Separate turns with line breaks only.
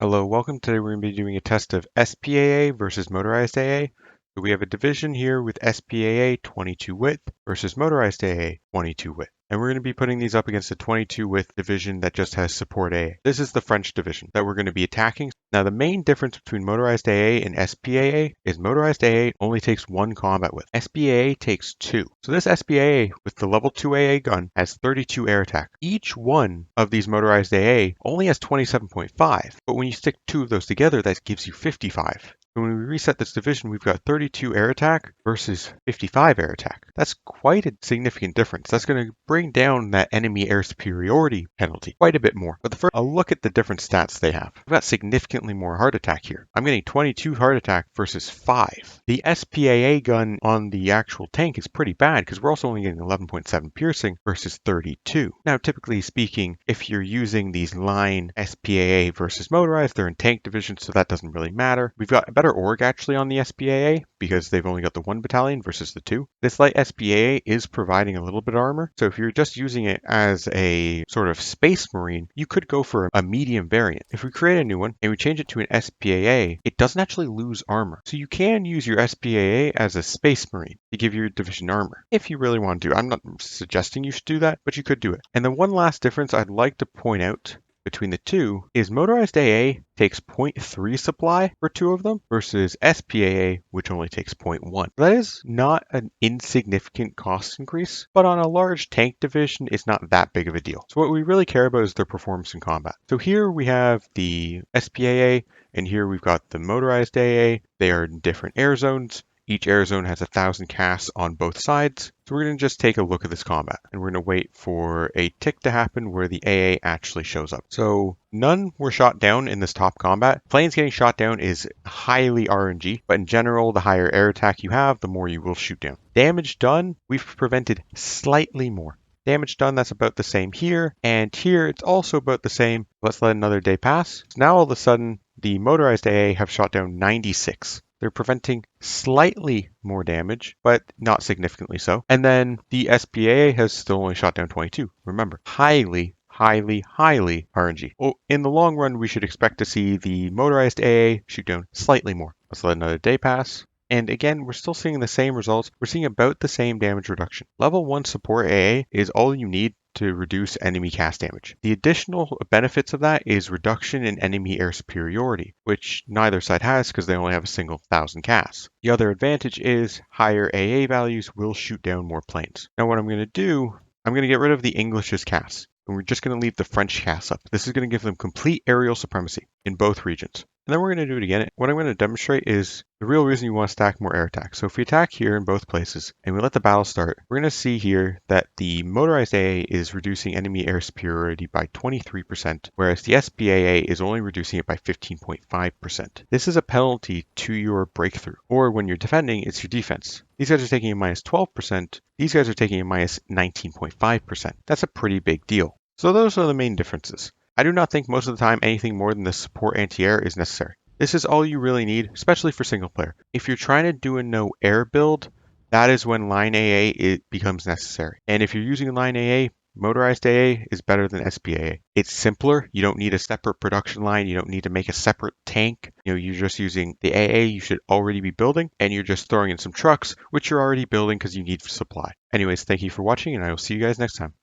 Hello, welcome. Today we're going to be doing a test of SPAA versus Motorized AA. So we have a division here with SPAA 22 width versus Motorized AA 22 width. And we're going to be putting these up against the 22 width division that just has support AA. This is the French division that we're going to be attacking. Now the main difference between Motorized AA and SPAA is Motorized AA only takes one combat width. SPAA takes two. So this SPAA with the level 2 AA gun has 32 air attack. Each one of these Motorized AA only has 27.5, but when you stick two of those together, that gives you 55. And when we reset this division, we've got 32 air attack versus 55 air attack. That's quite a significant difference. That's going to bring down that enemy air superiority penalty quite a bit more. But first, I'll look at the different stats they have. We've got significantly more heart attack here. I'm getting 22 heart attack versus 5. The SPAA gun on the actual tank is pretty bad because we're also only getting 11.7 piercing versus 32. Now, typically speaking, if you're using these line SPAA versus motorized, they're in tank division, so that doesn't really matter. We've got a better org actually on the SPAA because they've only got the 1 battalion versus the 2. This light SPAA is providing a little bit of armor, so if you're just using it as a sort of space marine, you could go for a medium variant. If we create a new one and we change it to an SPAA, it doesn't actually lose armor. So you can use your SPAA as a space marine to give your division armor if you really want to. I'm not suggesting you should do that, but you could do it. And the one last difference I'd like to point out between the two is Motorized AA takes 0.3 supply for two of them versus SPAA, which only takes 0.1. That is not an insignificant cost increase, but on a large tank division, it's not that big of a deal. So what we really care about is their performance in combat. So here we have the SPAA, and here we've got the Motorized AA. They are in different air zones. Each air zone has 1,000 casts on both sides. So we're going to just take a look at this combat, and we're going to wait for a tick to happen where the AA actually shows up. So none were shot down in this top combat. Planes getting shot down is highly RNG, but in general, the higher air attack you have, the more you will shoot down. Damage done, we've prevented slightly more. Damage done, that's about the same here, and here it's also about the same. Let's let another day pass. So now all of a sudden, the Motorized AA have shot down 96. They're preventing slightly more damage, but not significantly so. And then the SPAA has still only shot down 22. Remember, highly RNG. Well, in the long run, we should expect to see the Motorized AA shoot down slightly more. Let's let another day pass. And again, we're still seeing the same results. We're seeing about the same damage reduction. Level 1 support AA is all you need to reduce enemy cast damage. The additional benefits of that is reduction in enemy air superiority, which neither side has because they only have a single 1,000 casts. The other advantage is higher AA values will shoot down more planes. Now what I'm going to do, I'm going to get rid of the English's casts, and we're just going to leave the French casts up. This is going to give them complete aerial supremacy in both regions. And then we're going to do it again. What I'm going to demonstrate is the real reason you want to stack more air attack. So if we attack here in both places and we let the battle start, we're going to see here that the Motorized AA is reducing enemy air superiority by 23%, whereas the SPAA is only reducing it by 15.5%. This is a penalty to your breakthrough, or when you're defending, it's your defense. These guys are taking a minus 12%. These guys are taking a minus 19.5%. That's a pretty big deal. So those are the main differences. I do not think most of the time anything more than the support anti-air is necessary. This is all you really need, especially for single player. If you're trying to do a no air build, that is when line AA becomes necessary. And if you're using line AA, Motorized AA is better than SPAA. It's simpler. You don't need a separate production line. You don't need to make a separate tank. You're just using the AA you should already be building, and you're just throwing in some trucks, which you're already building because you need supply. Anyways, thank you for watching, and I will see you guys next time.